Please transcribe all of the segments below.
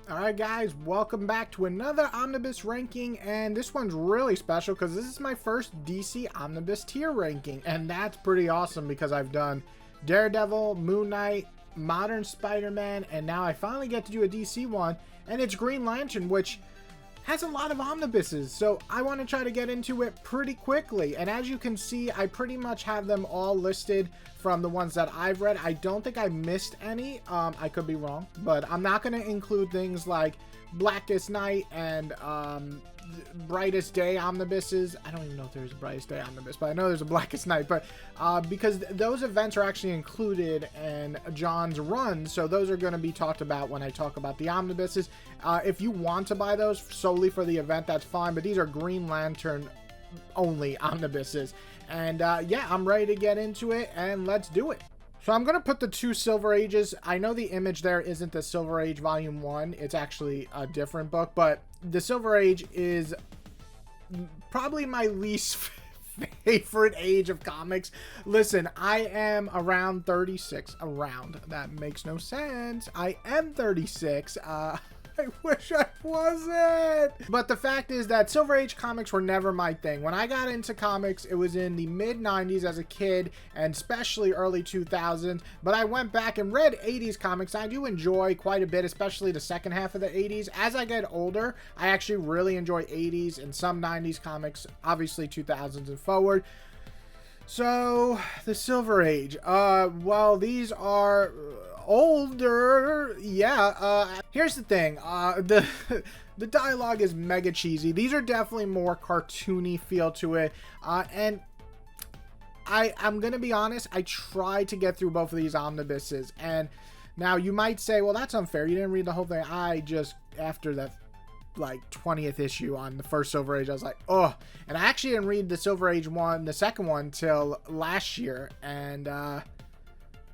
Alright guys, welcome back to another Omnibus ranking, and this one's really special because this is my first DC Omnibus tier ranking, and that's pretty awesome because I've done Daredevil, Moon Knight, Modern Spider-Man, and now I finally get to do a DC one, and it's Green Lantern, which has a lot of omnibuses, so I want to try to get into it pretty quickly. And as you can see, I pretty much have them all listed from the ones that I've read. I don't think I missed any. I could be wrong, but I'm not going to include things like Blackest Night and Brightest Day omnibuses. I don't even know if there's a Brightest Day omnibus, but I know there's a Blackest Night. But because those events are actually included in John's run, so those are going to be talked about when I talk about the omnibuses. If you want to buy those solely for the event, that's fine. But these are Green Lantern only omnibuses. And yeah, I'm ready to get into it, and let's do it. So I'm going to put the two Silver Ages. I know the image there isn't the Silver Age Volume 1. It's actually a different book, but the Silver Age is probably my least favorite age of comics. Listen, I am around 36. Around. That makes no sense. I am 36. I wish I wasn't. But the fact is that Silver Age comics were never my thing. When I got into comics, it was in the mid-90s as a kid, and especially early 2000s. But I went back and read 80s comics. I do enjoy quite a bit, especially the second half of the 80s. As I get older, I actually really enjoy 80s and some 90s comics, obviously 2000s and forward. So, the Silver Age. Well, these are older. Yeah, here's the thing. The dialogue is mega cheesy. These are definitely more cartoony feel to it. And I'm going to be honest, I tried to get through both of these omnibuses. And now you might say, well, that's unfair. You didn't read the whole thing. I just, after that like 20th issue on the first Silver Age, I was like, oh. And I actually didn't read the Silver Age one, the second one, till last year, and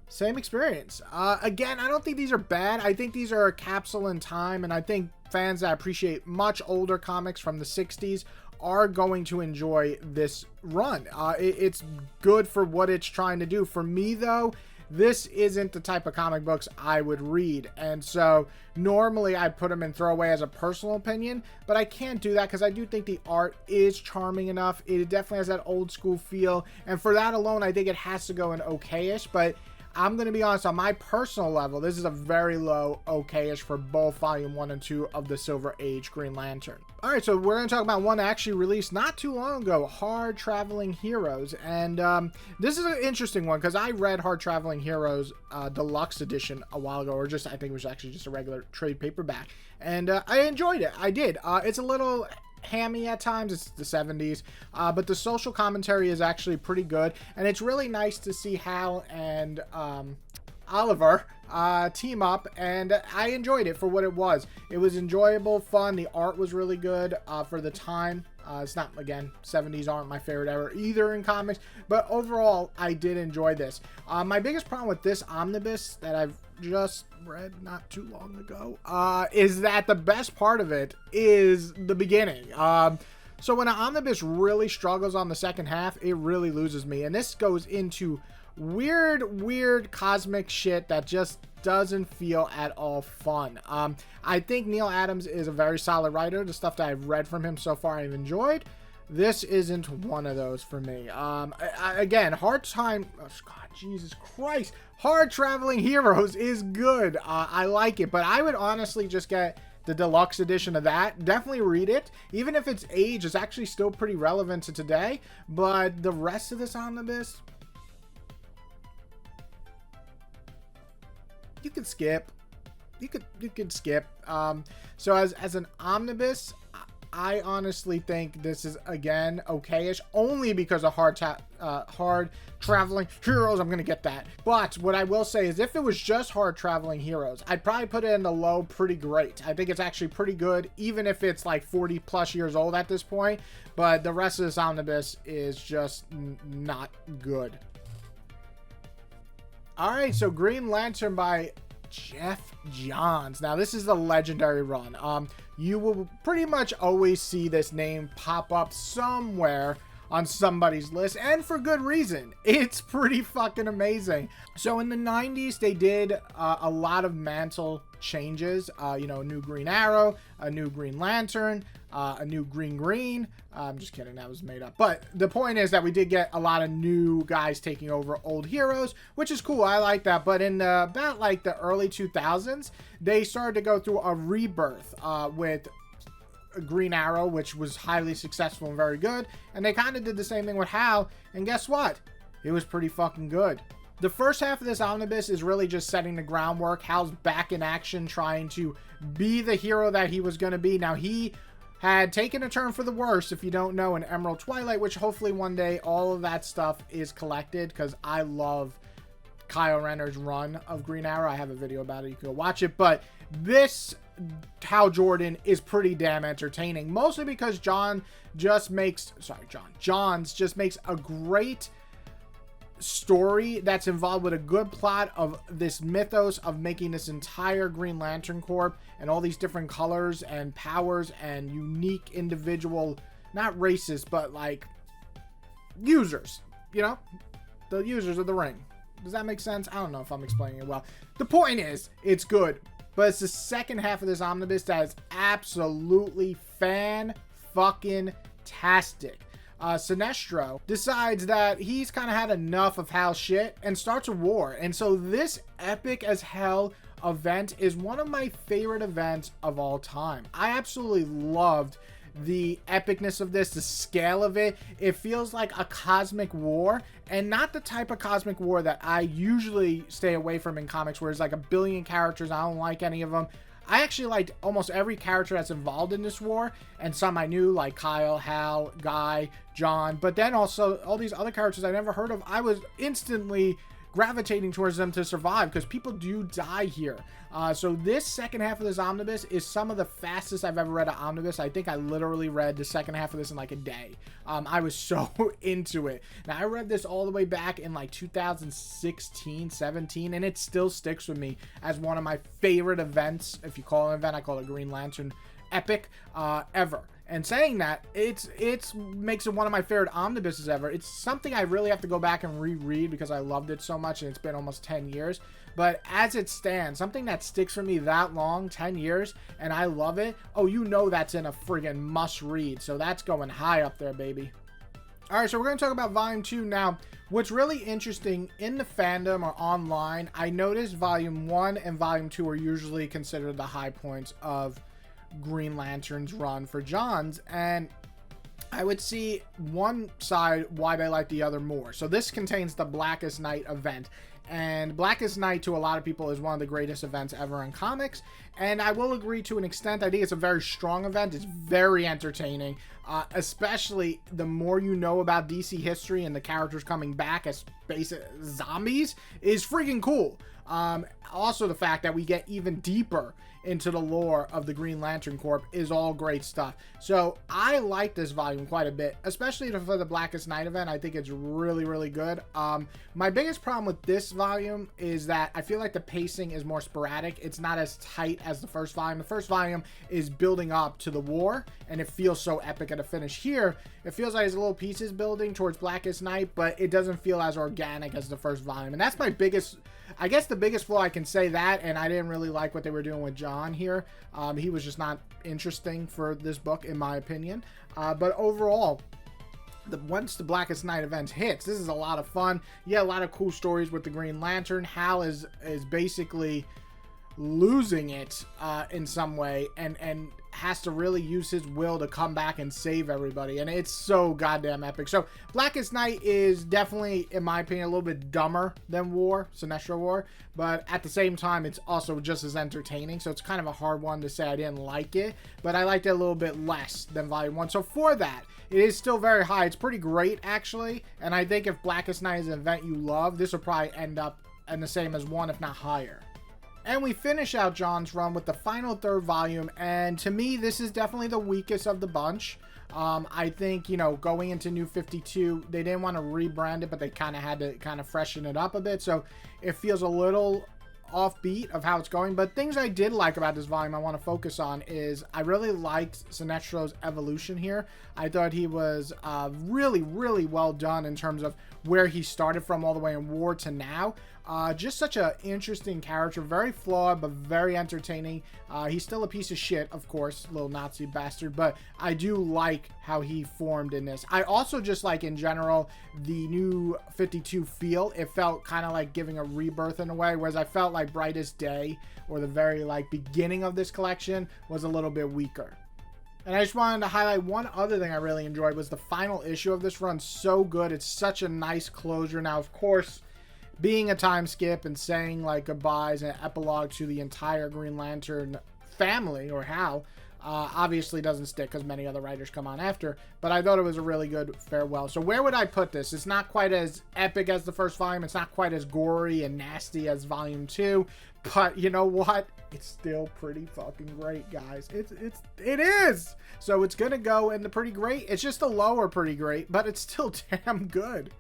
same experience. Again, I don't think these are bad. I think these are a capsule in time, and I think fans that appreciate much older comics from the 60s are going to enjoy this run. It's good for what it's trying to do. For me, though, this isn't the type of comic books I would read, and so normally I'd put them in throwaway as a personal opinion, but I can't do that because I do think the art is charming enough. It definitely has that old school feel, and for that alone, I think it has to go in okayish. But I'm going to be honest, on my personal level, this is a very low okayish for both Volume 1 and 2 of the Silver Age Green Lantern. Alright, so we're going to talk about one that actually released not too long ago, Hard Traveling Heroes. And this is an interesting one because I read Hard Traveling Heroes Deluxe Edition a while ago, or just, I think it was actually just a regular trade paperback. And I enjoyed it. I did. It's a little hammy at times. It's the 70s, but the social commentary is actually pretty good, and it's really nice to see Hal and Oliver team up, and I enjoyed it for what it was. It was enjoyable, fun. The art was really good for the time. It's not, again, 70s aren't my favorite era either in comics, but overall, I did enjoy this. My biggest problem with this omnibus that I've just read not too long ago is that the best part of it is the beginning. So when an omnibus really struggles on the second half, it really loses me, and this goes into weird cosmic shit that just doesn't feel at all fun. I think Neil Adams is a very solid writer. The stuff that I've read from him so far I've enjoyed. This isn't one of those for me. Again, Hard Traveling Heroes is good. I like it, but I would honestly just get the deluxe edition of that. Definitely read it. Even if its age is actually still pretty relevant to today, but the rest of this omnibus, you could skip. You could skip. So as an omnibus, I honestly think this is, again, okayish, only because of Hard Traveling Heroes. I'm going to get that. But what I will say is if it was just Hard Traveling Heroes, I'd probably put it in the low pretty great. I think it's actually pretty good, even if it's like 40 plus years old at this point. But the rest of this omnibus is just not good. Alright, so Green Lantern by Jeff Johns. Now, this is the legendary run. You will pretty much always see this name pop up somewhere on somebody's list, and for good reason. It's pretty fucking amazing. So in the 90s, they did a lot of mantle changes. You know, a new Green Arrow, a new Green Lantern, a new Green. I'm just kidding, that was made up. But the point is that we did get a lot of new guys taking over old heroes, which is cool. I like that. But in about like the early 2000s, they started to go through a rebirth with Green Arrow, which was highly successful and very good. And they kind of did the same thing with Hal. And guess what? It was pretty fucking good. The first half of this omnibus is really just setting the groundwork. Hal's back in action, trying to be the hero that he was going to be. Now, he had taken a turn for the worse, if you don't know, in Emerald Twilight, which hopefully one day all of that stuff is collected, because I love Kyle Renner's run of Green Arrow. I have a video about it. You can go watch it. But this Hal Jordan is pretty damn entertaining, mostly because Johns just makes a great story that's involved with a good plot of this mythos of making this entire Green Lantern Corps and all these different colors and powers and unique individual, not races, but like users, you know, the users of the ring. Does that make sense? I don't know if I'm explaining it well. The point is, it's good, but it's the second half of this omnibus that is absolutely fan-fucking-tastic. Sinestro decides that he's kind of had enough of Hal's shit and starts a war. And so this epic as hell event is one of my favorite events of all time. I absolutely loved the epicness of this, the scale of it. It feels like a cosmic war, and not the type of cosmic war that I usually stay away from in comics, where it's like a billion characters. I don't like any of them. I actually liked almost every character that's involved in this war, and some I knew, like Kyle, Hal, Guy, John, but then also all these other characters I never heard of. I was instantly gravitating towards them to survive, because people do die here. So this second half of this omnibus is some of the fastest I've ever read an omnibus. I think I literally read the second half of this in like a day. I was so into it. Now, I read this all the way back in like 2016, 17, and it still sticks with me as one of my favorite events. If you call it an event, I call it Green Lantern epic ever. And saying that, it's makes it one of my favorite omnibuses ever. It's something I really have to go back and reread because I loved it so much, and it's been almost 10 years. But as it stands, something that sticks for me that long, 10 years, and I love it, oh, you know that's in a friggin' must-read. So that's going high up there, baby. All right, so we're going to talk about Volume 2 now. What's really interesting in the fandom or online, I noticed Volume 1 and Volume 2 are usually considered the high points of Green Lantern's run for Johns, and I would see one side why they like the other more. So this contains the Blackest Night event, and Blackest Night to a lot of people is one of the greatest events ever in comics, and I will agree to an extent. I think it's a very strong event. It's very entertaining, especially the more you know about DC history and the characters coming back as basic zombies is freaking cool. Also, the fact that we get even deeper into the lore of the Green Lantern Corps is all great stuff. So I like this volume quite a bit, especially for the Blackest Night event. I think it's really, really good. My biggest problem with this volume is that I feel like the pacing is more sporadic. It's not as tight as the first volume. The first volume is building up to the war, and it feels so epic at a finish. Here, it feels like there's little pieces building towards Blackest Night, but it doesn't feel as organic as the first volume. And that's my biggest, I guess the biggest flaw, I can say that, and I didn't really like what they were doing with John here. He was just not interesting for this book, in my opinion. But overall, once the Blackest Night event hits, this is a lot of fun. Yeah, a lot of cool stories with the Green Lantern. Hal is basically losing it in some way, and has to really use his will to come back and save everybody, and it's so goddamn epic. So Blackest Night is definitely, in my opinion, a little bit dumber than Sinestro War, but at the same time it's also just as entertaining. So it's kind of a hard one to say I didn't like it, but I liked it a little bit less than Volume 1. So for that, it is still very high. It's pretty great, actually, and I think if Blackest Night is an event you love, this will probably end up in the same as 1, if not higher. And we finish out John's run with the final third volume, and to me, this is definitely the weakest of the bunch. I think, you know, going into New 52, they didn't want to rebrand it, but they kind of had to kind of freshen it up a bit, so it feels a little offbeat of how it's going. But things I did like about this volume I want to focus on is I really liked Sinestro's evolution here. I thought he was really, really well done in terms of where he started from all the way in war to now. Just such an interesting character, very flawed, but very entertaining. He's still a piece of shit, of course, little Nazi bastard, but I do like how he formed in this. I also just like, in general, the new 52 feel. It felt kind of like giving a rebirth in a way, whereas I felt like Brightest Day, or the very, like, beginning of this collection, was a little bit weaker. And I just wanted to highlight one other thing I really enjoyed was the final issue of this run. So good. It's such a nice closure. Now, of course, being a time skip and saying like goodbyes and epilogue to the entire Green Lantern family, or Hal, obviously doesn't stick because many other writers come on after, but I thought it was a really good farewell. So where would I put this? It's not quite as epic as the first volume. It's not quite as gory and nasty as volume 2, but you know what? It's still pretty fucking great, guys. It is. So it's gonna go in the pretty great. It's just a lower pretty great, but it's still damn good.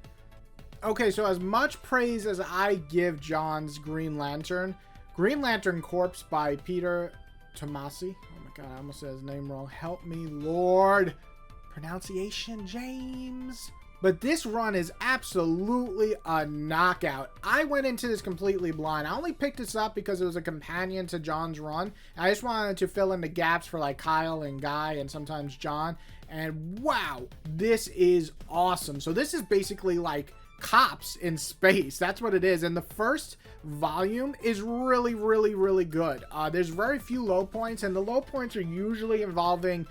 Okay, so as much praise as I give John's Green Lantern Corps by Peter Tomasi. Oh my god, I almost said his name wrong. Help me, Lord. Pronunciation, James. But this run is absolutely a knockout. I went into this completely blind. I only picked this up because it was a companion to John's run. I just wanted to fill in the gaps for like Kyle and Guy and sometimes John. And wow, this is awesome. So this is basically like cops in space. That's what it is. And the first volume is really, really, really good. There's very few low points, and the low points are usually involving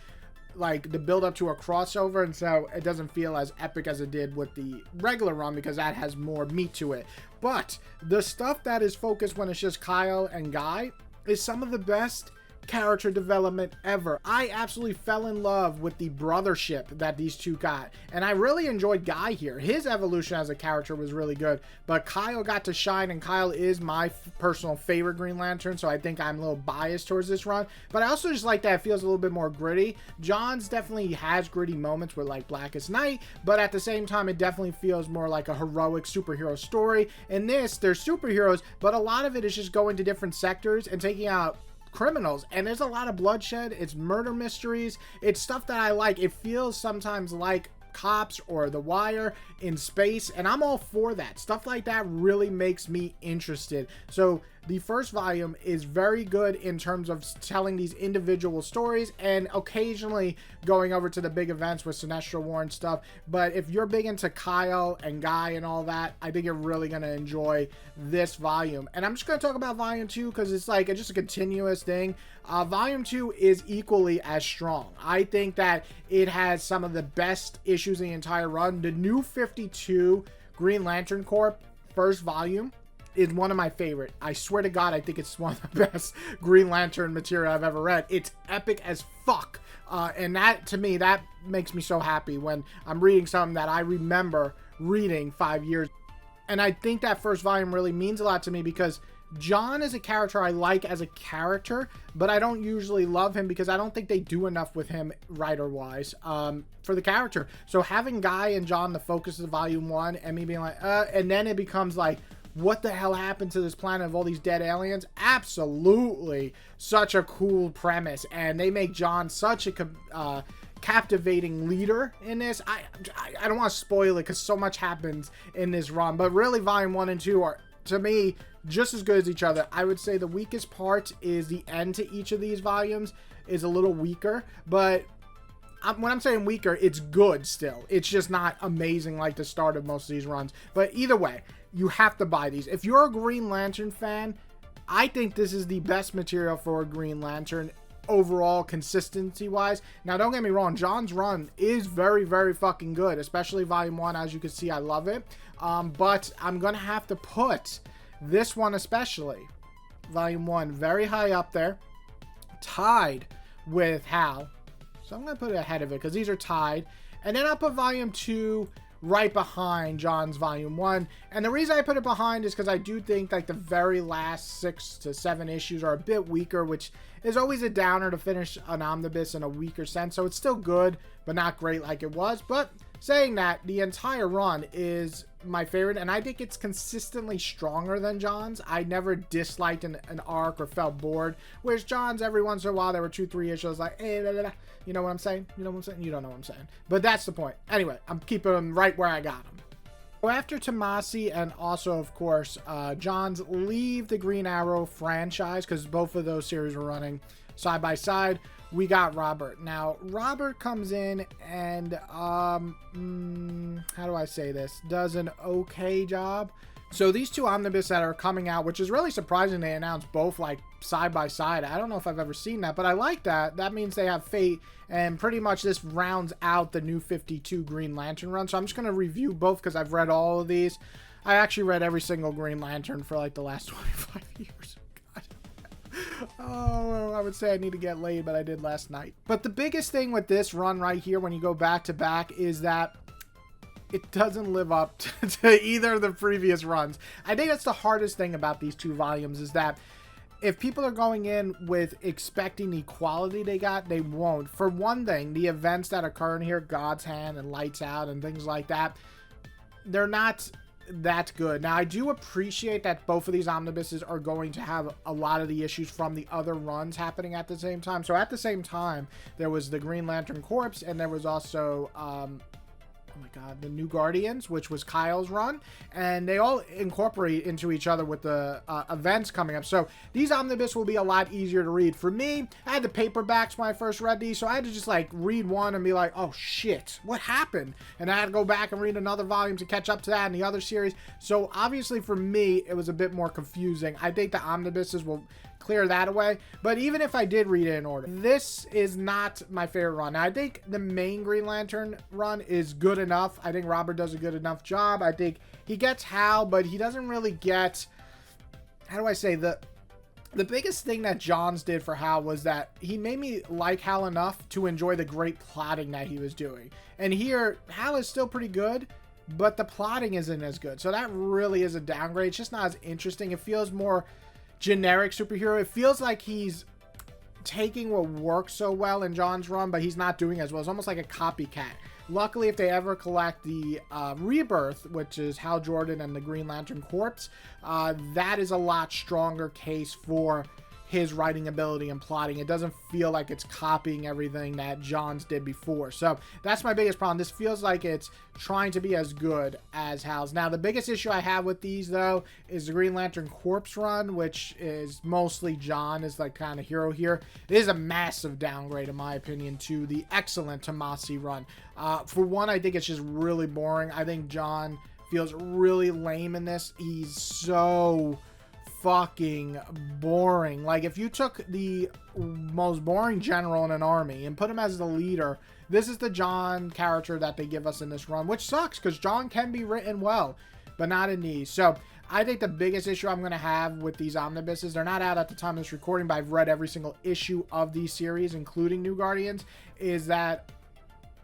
like the build up to a crossover, and so it doesn't feel as epic as it did with the regular run because that has more meat to it. But the stuff that is focused when it's just Kyle and Guy is some of the best character development ever. I absolutely fell in love with the brothership that these two got, and I really enjoyed Guy here. His evolution as a character was really good, but Kyle got to shine, and Kyle is my personal favorite Green Lantern, so I think I'm a little biased towards this run, but I also just like that it feels a little bit more gritty. John's definitely has gritty moments with like Blackest Night, but at the same time it definitely feels more like a heroic superhero story. In this, there's superheroes, but a lot of it is just going to different sectors and taking out criminals, and there's a lot of bloodshed. It's murder mysteries. It's stuff that I like. It feels sometimes like Cops or The Wire in space, and I'm all for that. Stuff like that really makes me interested. So the first volume is very good in terms of telling these individual stories and occasionally going over to the big events with Sinestro War and stuff. But if you're big into Kyle and Guy and all that, I think you're really going to enjoy this volume. And I'm just going to talk about volume 2 because it's like just a continuous thing. Volume 2 is equally as strong. I think that it has some of the best issues in the entire run. The new 52 Green Lantern Corps first volume is one of my favorite. I swear to God, I think it's one of the best Green Lantern material I've ever read. It's epic as fuck. And that, to me, that makes me so happy when I'm reading something that I remember reading 5 years. And I think that first volume really means a lot to me because John is a character I like as a character, but I don't usually love him because I don't think they do enough with him writer-wise for the character. So having Guy and John the focus of volume 1 and me being like, and then it becomes like, what the hell happened to this planet of all these dead aliens? Absolutely such a cool premise, and they make John such a captivating leader in this. I don't want to spoil it because so much happens in this run, but really volume 1 and 2 are, to me, just as good as each other. I would say the weakest part is the end to each of these volumes is a little weaker, but when I'm saying weaker, it's good still. It's just not amazing like the start of most of these runs. But either way, you have to buy these. If you're a Green Lantern fan, I think this is the best material for a Green Lantern overall, consistency-wise. Now, don't get me wrong, John's run is very, very fucking good, especially volume 1. As you can see, I love it. But I'm going to have to put this one especially, volume 1, very high up there, tied with Hal. So I'm going to put it ahead of it because these are tied. And then I'll put volume 2 right behind John's volume 1. And the reason I put it behind is because I do think like the very last 6 to 7 issues are a bit weaker, which is always a downer to finish an omnibus in a weaker sense. So it's still good, but not great like it was. But saying that, the entire run is my favorite, and I think it's consistently stronger than John's. I never disliked an arc or felt bored, whereas John's, every once in a while, there were 2-3 issues like, hey, blah, blah, blah. You know what I'm saying? You know what I'm saying? You don't know what I'm saying. But that's the point. Anyway, I'm keeping them right where I got them. So after Tomasi and also, of course, John's leave the Green Arrow franchise, because both of those series were running side by side, we got Robert. Now, Robert comes in and, how do I say this? Does an okay job. So these two omnibus that are coming out, which is really surprising, they announced both like side by side. I don't know if I've ever seen that, but I like that. That means they have Fate, and pretty much this rounds out the new 52 Green Lantern run. So I'm just going to review both because I've read all of these. I actually read every single Green Lantern for like the last 25 years. Oh, I would say I need to get laid, but I did last night. But the biggest thing with this run right here, when you go back to back, is that it doesn't live up to either of the previous runs. I think that's the hardest thing about these two volumes, is that if people are going in with expecting the quality they got, they won't. For one thing, the events that occur in here, God's Hand and Lights Out and things like that, they're not that good. Now, I do appreciate that both of these omnibuses are going to have a lot of the issues from the other runs happening at the same time. So at the same time, there was the Green Lantern Corps, and there was also oh my god, the New Guardians, which was Kyle's run, and they all incorporate into each other with the events coming up. So these omnibus will be a lot easier to read. For me, I had the paperbacks when I first read these, so I had to just like read one and be like, oh shit, what happened? And I had to go back and read another volume to catch up to that and the other series. So obviously for me, it was a bit more confusing. I think the omnibuses will clear that away. But even if I did read it in order, this is not my favorite run. Now, I think the main Green Lantern run is good enough. I think Robert does a good enough job. I think he gets Hal, but he doesn't really get, how do I say, the biggest thing that Johns did for Hal was that he made me like Hal enough to enjoy the great plotting that he was doing. And here, Hal is still pretty good, but the plotting isn't as good. So that really is a downgrade. It's just not as interesting. It feels more generic superhero. It feels like he's taking what works so well in John's run, but he's not doing as well. It's almost like a copycat. Luckily, if they ever collect the Rebirth, which is Hal Jordan and the Green Lantern Corps, that is a lot stronger case for his writing ability and plotting. It doesn't feel like it's copying everything that Johns did before. So that's my biggest problem. This feels like it's trying to be as good as Hal's. Now, the biggest issue I have with these, though, is the Green Lantern Corps run, which is mostly John is like kind of hero here. It is a massive downgrade, in my opinion, to the excellent Tomasi run. For one, I think it's just really boring. I think John feels really lame in this. He's so fucking boring. Like, if you took the most boring general in an army and put him as the leader, this is the John character that they give us in this run, which sucks because John can be written well, but not in these. So I think the biggest issue I'm going to have with these omnibuses, they're not out at the time of this recording, but I've read every single issue of these series, including New Guardians, is that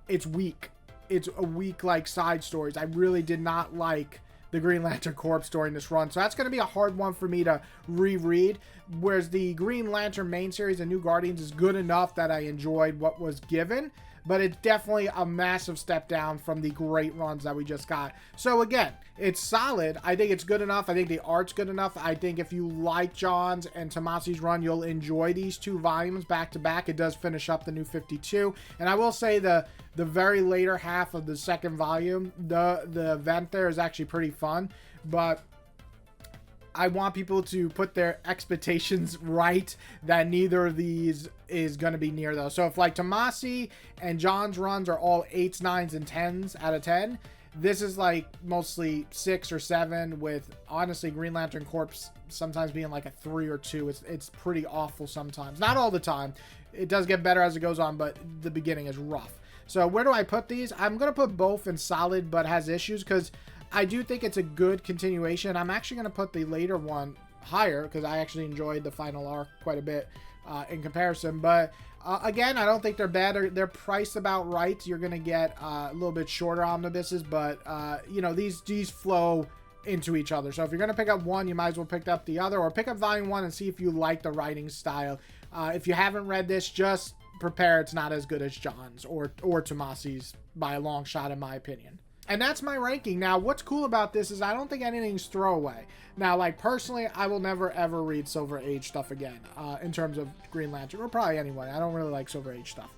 it's weak. It's a weak, like, side stories. I really did not like the Green Lantern Corps during this run. So that's going to be a hard one for me to reread. Whereas the Green Lantern main series and New Guardians is good enough that I enjoyed what was given. But it's definitely a massive step down from the great runs that we just got. So again, it's solid. I think it's good enough. I think the art's good enough. I think if you like John's and Tomasi's run, you'll enjoy these two volumes back to back. It does finish up the new 52. And I will say the very later half of the second volume, the event there is actually pretty fun. But I want people to put their expectations right that neither of these is going to be near those. So if like Tomasi and John's runs are all 8s, 9s, and 10s out of 10, this is like mostly 6 or 7 with honestly Green Lantern Corps sometimes being like a 3 or 2. It's pretty awful sometimes. Not all the time. It does get better as it goes on, but the beginning is rough. So where do I put these? I'm going to put both in solid but has issues because I do think it's a good continuation. I'm actually going to put the later one higher because I actually enjoyed the final arc quite a bit in comparison. But again, I don't think they're bad. They're priced about right. You're going to get a little bit shorter omnibuses, but you know, these flow into each other. So if you're going to pick up one, you might as well pick up the other, or pick up volume 1 and see if you like the writing style. If you haven't read this, just prepare. It's not as good as John's or Tomasi's by a long shot, in my opinion. And that's my ranking. Now, what's cool about this is I don't think anything's throwaway. Now, like, personally, I will never, ever read Silver Age stuff again in terms of Green Lantern, or probably anyway. I don't really like Silver Age stuff.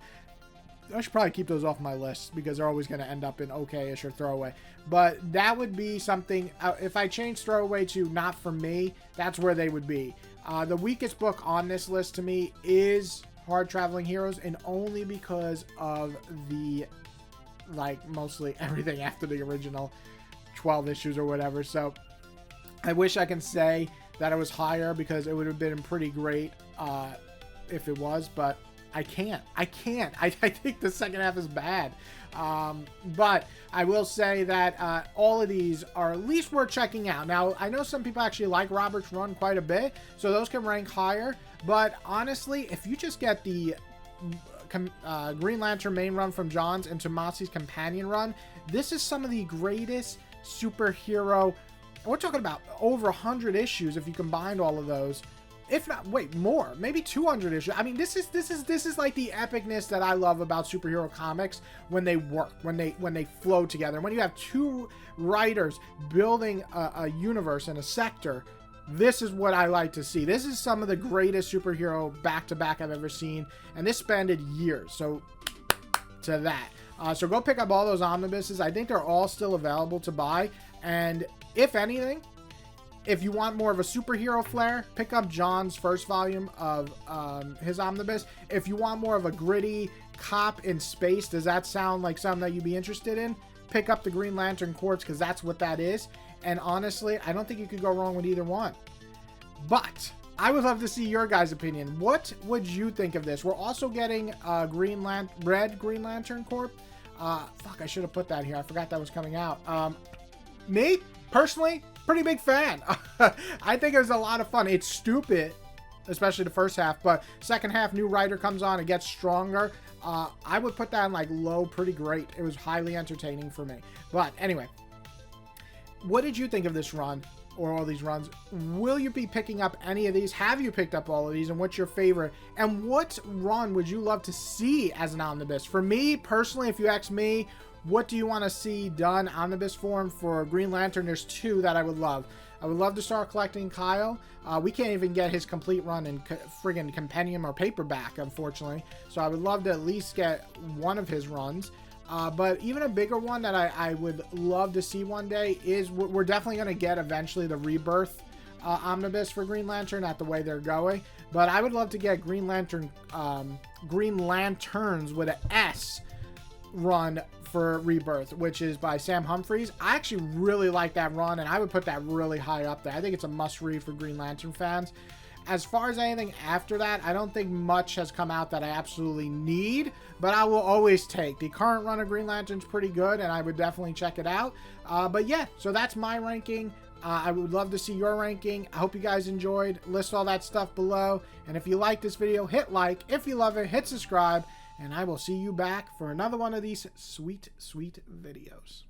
I should probably keep those off my list because they're always going to end up in okay-ish or throwaway. But that would be something, if I change throwaway to not for me, that's where they would be. The weakest book on this list to me is Hard Traveling Heroes, and only because of the, like, mostly everything after the original 12 issues or whatever. So I wish I can say that it was higher because it would have been pretty great if it was, but I can't. I think the second half is bad. But I will say that all of these are at least worth checking out. Now, I know some people actually like Robert's run quite a bit, so those can rank higher. But honestly, if you just get the Green Lantern main run from Johns and Tomasi's companion run, this is some of the greatest superhero. We're talking about over 100 issues if you combined all of those. If not, wait, more, maybe 200 issues. I mean, this is like the epicness that I love about superhero comics when they work, when they flow together. When you have two writers building a universe and a sector, this is what I like to see. This is some of the greatest superhero back-to-back I've ever seen, and this spanned years. So to that, so go pick up all those omnibuses. I think they're all still available to buy, and if anything, if you want more of a superhero flair, pick up John's first volume of his omnibus. If you want more of a gritty cop in space, does that sound like something that you'd be interested in? Pick up the Green Lantern Corps, because that's what that is. And honestly, I don't think you could go wrong with either one. But I would love to see your guys' opinion. What would you think of this? We're also getting Red Green Lantern Corps. Fuck, I should have put that here. I forgot that was coming out. Me, personally, pretty big fan. I think it was a lot of fun. It's stupid, especially the first half, but second half, new writer comes on, it gets stronger. I would put that in like low, pretty great. It was highly entertaining for me. But anyway, what did you think of this run or all these runs? Will you be picking up any of these? Have you picked up all of these? And what's your favorite? And what run would you love to see as an omnibus? For me, personally, if you ask me, what do you want to see done omnibus form for Green Lantern? There's two that I would love. I would love to start collecting Kyle. We can't even get his complete run in friggin' compendium or paperback, unfortunately. So I would love to at least get one of his runs. But even a bigger one that I would love to see one day is we're definitely going to get eventually the Rebirth omnibus for Green Lantern at the way they're going. But I would love to get Green Lanterns with an S run for Rebirth, which is by Sam Humphries. I actually really like that run, and I would put that really high up there. I think it's a must-read for Green Lantern fans. As far as anything after that, I don't think much has come out that I absolutely need, but I will always take. The current run of Green Lantern's pretty good, and I would definitely check it out. But yeah, so that's my ranking. I would love to see your ranking. I hope you guys enjoyed. List all that stuff below. And if you like this video, hit like. If you love it, hit subscribe. And I will see you back for another one of these sweet, sweet videos.